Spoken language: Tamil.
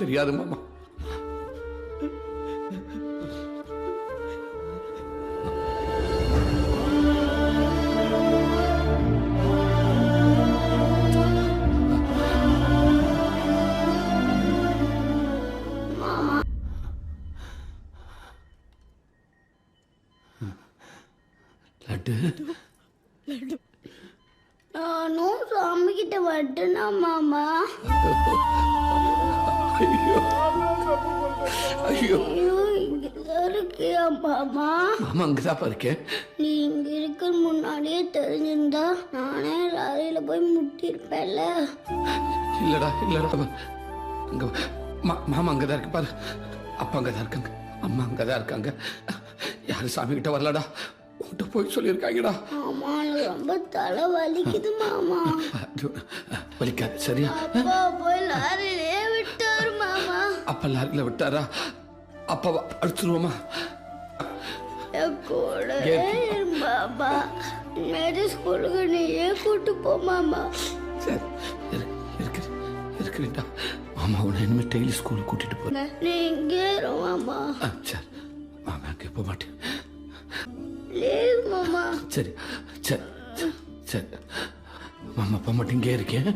தெரியாது மாமா. லட்டு நானும் சாமி கிட்ட வரட்டுனா மாமா? ஐயோ ஐயோ ஐயோ, இங்கதான் இருக்கியா மாமா? மாமா அங்கதான் இருக்கேன். நீ இங்க இருக்க முன்னாடியே தெரிஞ்சிருந்தா நானே லாரியில போய் முட்டிருப்பேன்ல. இல்லடா இல்லடா, அங்க மாமா அங்கதான் இருக்கு பாரு. அப்பா அங்கதான் இருக்காங்க, அம்மா அங்கதான் இருக்காங்க. யாரும் சாமி கிட்ட வரலடா, உன்கிட்ட போய் சொல்லியிருக்காங்கடா. மாமா எனக்கு ரொம்ப தலை வலிக்குது மாமா. வலிக்காது சரியா? அப்பா போய் லாரியிலே விட்டாரு மாமா. அப்பா லாரியில விட்டாரா? அப்பாவை அடிச்சிருவோமா? என் கூட இரு மாமா. மேரி ஸ்கூலுக்கு நீயே கூட்டு போ மாமா. சரி இருக்கிறேன்டா. மாமா உன்னை இனிமேல் டெய்லி ஸ்கூலுக்கு கூட்டிட்டு போறேன். நீ இங்கே இரு மாமா. சரி மாமா அங்கே போக மாட்டேன். ப்ளீஸ் மாமா. சரி சரி சரி மாமா போக மாட்டேன், இங்கே இருக்கேன்.